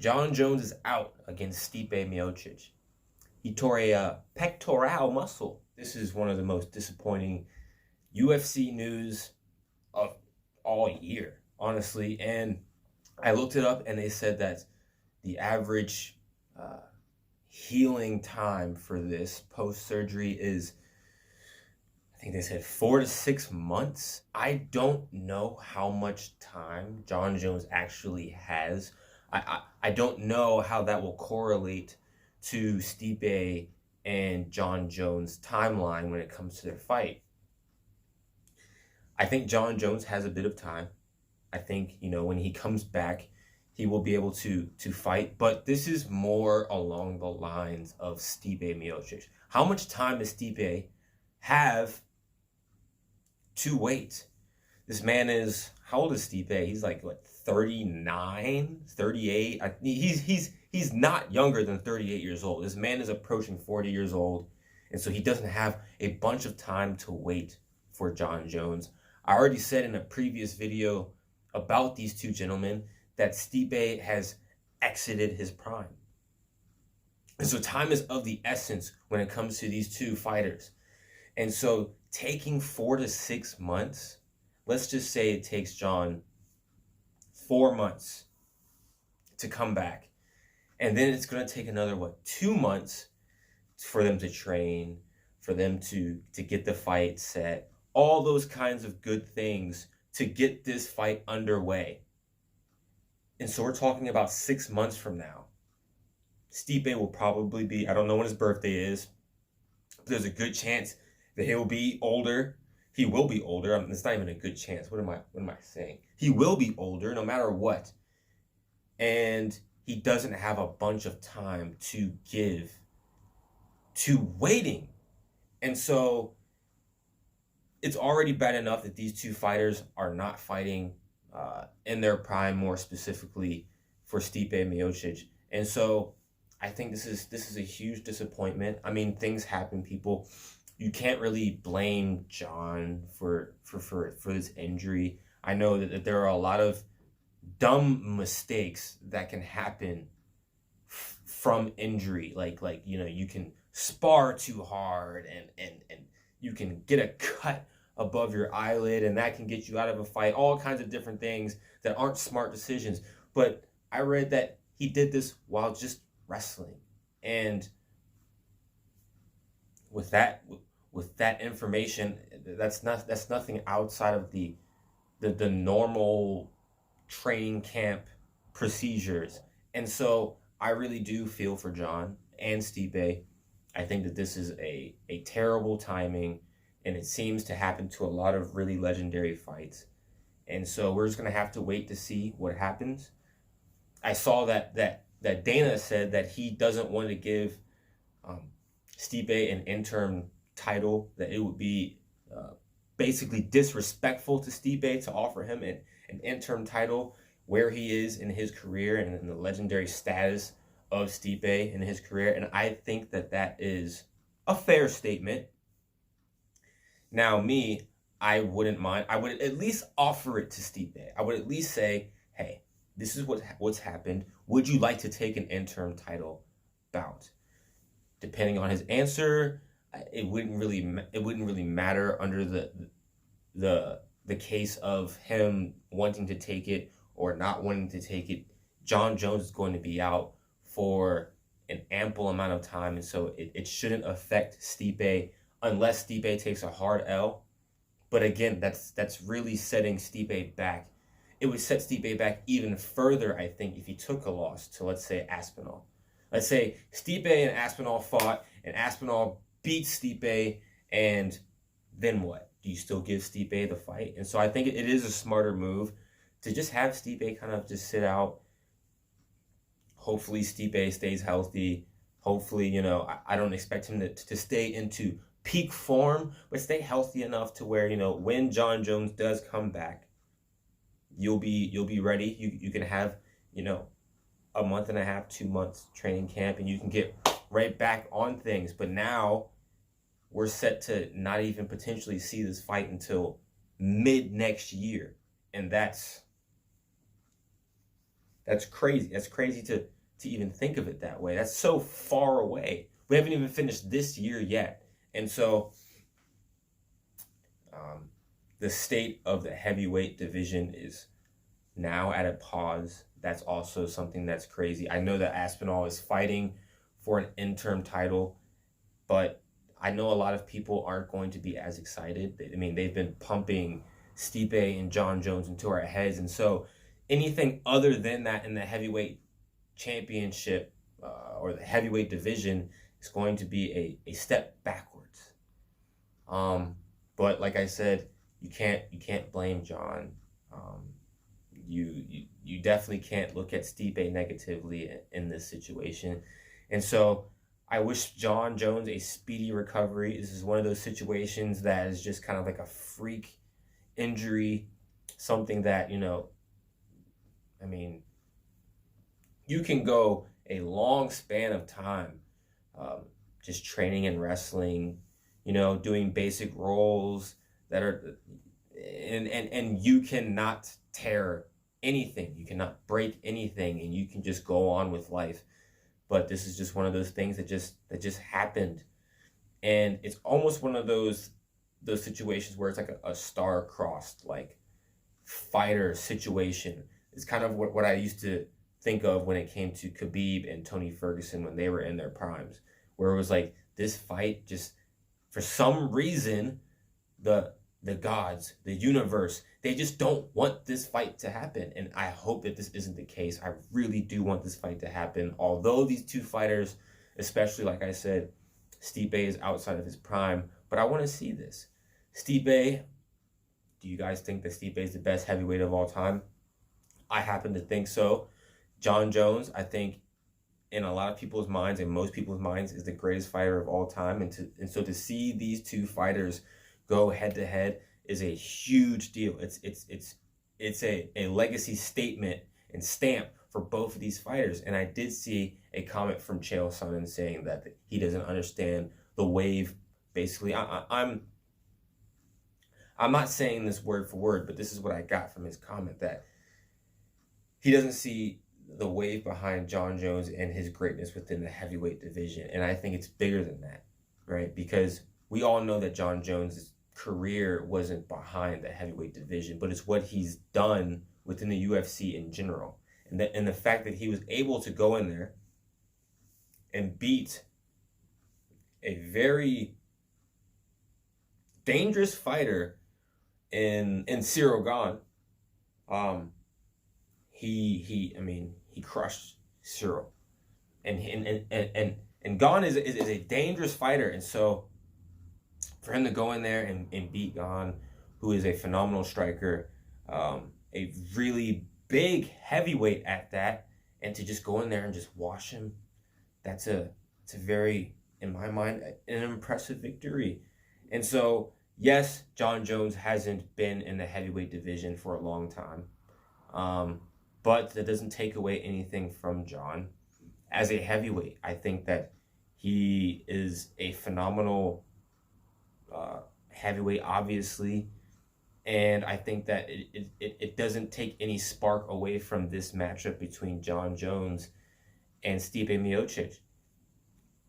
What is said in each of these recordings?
Jon Jones is out against Stipe Miocic. He tore a pectoral muscle. This is one of the most disappointing UFC news of all year, honestly. And I looked it up, and they said that the average healing time for this post-surgery is, I think they said 4 to 6 months. I don't know how much time Jon Jones actually has. I don't know how that will correlate to Stipe and Jon Jones' timeline when it comes to their fight. I think Jon Jones has a bit of time. I think, when he comes back, he will be able to fight. But this is more along the lines of Stipe Miocic. How much time does Stipe have to wait? This man is, how old is Stipe? He's like, what, 39, 38? He's not younger than 38 years old. This man is approaching 40 years old. And so he doesn't have a bunch of time to wait for Jon Jones. I already said in a previous video about these two gentlemen that Stipe has exited his prime. And so time is of the essence when it comes to these two fighters. And so taking 4 to 6 months, let's just say it takes Jon 4 months to come back. And then it's going to take another, 2 months for them to train, for them to get the fight set, all those kinds of good things to get this fight underway. And so we're talking about 6 months from now. Stipe will probably be, I don't know when his birthday is, but there's a good chance that he'll be older. He will be older. It's not even a good chance. What am I saying? He will be older no matter what. And he doesn't have a bunch of time to give to waiting. And so it's already bad enough that these two fighters are not fighting in their prime, more specifically for Stipe Miocic. And so I think this is a huge disappointment. I mean, things happen, people. You can't really blame Jon for this injury. I know that there are a lot of dumb mistakes that can happen from injury. Like you can spar too hard and you can get a cut above your eyelid, and that can get you out of a fight. All kinds of different things that aren't smart decisions. But I read that he did this while just wrestling. And with that information, that's nothing outside of the normal training camp procedures. And so I really do feel for Jon and Stipe. I think that this is a terrible timing, and it seems to happen to a lot of really legendary fights. And so we're just going to have to wait to see what happens. I saw that Dana said that he doesn't want to give Stipe an interim title, that it would be basically disrespectful to Stipe to offer him an interim title where he is in his career and in the legendary status of Stipe in his career. And I think that is a fair statement. Now, I wouldn't mind. I would at least offer it to Stipe. I would at least say, hey, this is what's happened. Would you like to take an interim title bout? Depending on his answer, it wouldn't really matter under the case of him wanting to take it or not wanting to take it. Jon Jones is going to be out for an ample amount of time, and so it shouldn't affect Stipe unless Stipe takes a hard L. But again, that's really setting Stipe back. It would set Stipe back even further, I think, if he took a loss to, let's say, Aspinall. Let's say Stipe and Aspinall fought, and Aspinall beats Stipe, and then what? Do you still give Stipe the fight? And so I think it is a smarter move to just have Stipe kind of just sit out. Hopefully Stipe stays healthy. Hopefully, I don't expect him to stay into peak form, but stay healthy enough to where, when Jon Jones does come back, you'll be ready. You can have, a month and a half, 2 months training camp, and you can get right back on things. But now we're set to not even potentially see this fight until mid next year. And that's That's crazy. That's crazy to even think of it that way. That's so far away. We haven't even finished this year yet. And so the state of the heavyweight division is now at a pause. That's also something that's crazy. I know that Aspinall is fighting for an interim title, but I know a lot of people aren't going to be as excited. I mean, they've been pumping Stipe and Jon Jones into our heads. And so anything other than that in the heavyweight championship or the heavyweight division is going to be a step backwards. But like I said, you can't blame Jon. You definitely can't look at Stipe negatively in this situation. And so I wish Jon Jones a speedy recovery. This is one of those situations that is just kind of like a freak injury, something that, I mean, you can go a long span of time just training and wrestling, doing basic roles that are, and you cannot tear anything. You cannot break anything, and you can just go on with life. But this is just one of those things that just happened, and it's almost one of those situations where it's like a star-crossed like fighter situation. It's kind of what I used to think of when it came to Khabib and Tony Ferguson when they were in their primes, where it was like this fight just, for some reason, the gods, the universe, they just don't want this fight to happen. And I hope that this isn't the case. I really do want this fight to happen. Although these two fighters, especially like I said, Stipe is outside of his prime, but I want to see this. Stipe, do you guys think that Stipe is the best heavyweight of all time? I happen to think so. Jon Jones, I think, in a lot of people's minds and most people's minds, is the greatest fighter of all time. And so to see these two fighters go head to head is a huge deal. It's a legacy statement and stamp for both of these fighters. And I did see a comment from Chael Sonnen saying that he doesn't understand the wave. Basically, I'm not saying this word for word, but this is what I got from his comment, that he doesn't see the wave behind Jon Jones and his greatness within the heavyweight division. And I think it's bigger than that, right? Because we all know that Jon Jones' career wasn't behind the heavyweight division, but it's what he's done within the UFC in general. And the fact that he was able to go in there and beat a very dangerous fighter in Cyril Gane. He crushed Cyril, and Gane is a dangerous fighter, and so for him to go in there and beat Gane, who is a phenomenal striker, a really big heavyweight at that, and to just go in there and just wash him, it's a very, in my mind, an impressive victory. And so yes, Jon Jones hasn't been in the heavyweight division for a long time. But that doesn't take away anything from Jon. As a heavyweight, I think that he is a phenomenal heavyweight, obviously. And I think that it doesn't take any spark away from this matchup between Jon Jones and Stipe Miocic.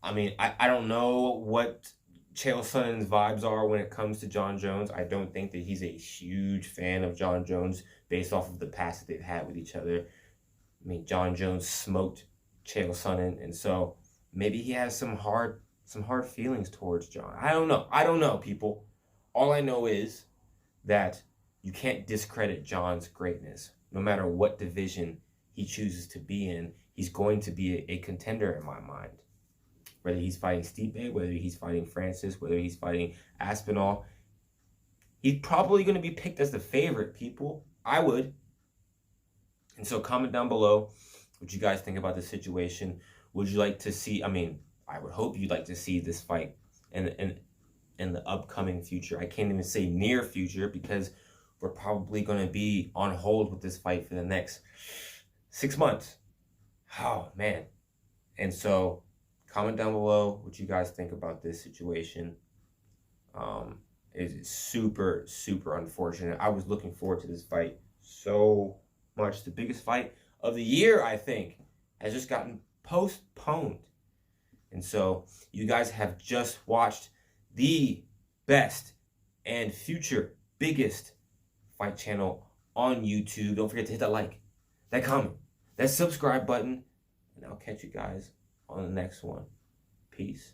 I mean, I don't know what Chael Sonnen's vibes are when it comes to Jon Jones. I don't think that he's a huge fan of Jon Jones based off of the past that they've had with each other. I mean, Jon Jones smoked Chael Sonnen, and so maybe he has some hard feelings towards Jon. I don't know, people. All I know is that you can't discredit Jon's greatness. No matter what division he chooses to be in, he's going to be a contender in my mind. Whether he's fighting Stipe, whether he's fighting Francis, whether he's fighting Aspinall, he's probably going to be picked as the favorite, people. I would. And so comment down below what you guys think about this situation. Would you like to see, I would hope you'd like to see this fight in the upcoming future. I can't even say near future because we're probably going to be on hold with this fight for the next 6 months. Oh, man. And so comment down below what you guys think about this situation. It is super, super unfortunate. I was looking forward to this fight so much. The biggest fight of the year, I think, has just gotten postponed. And so you guys have just watched the best and future biggest fight channel on YouTube. Don't forget to hit that like, that comment, that subscribe button, and I'll catch you guys on the next one. Peace.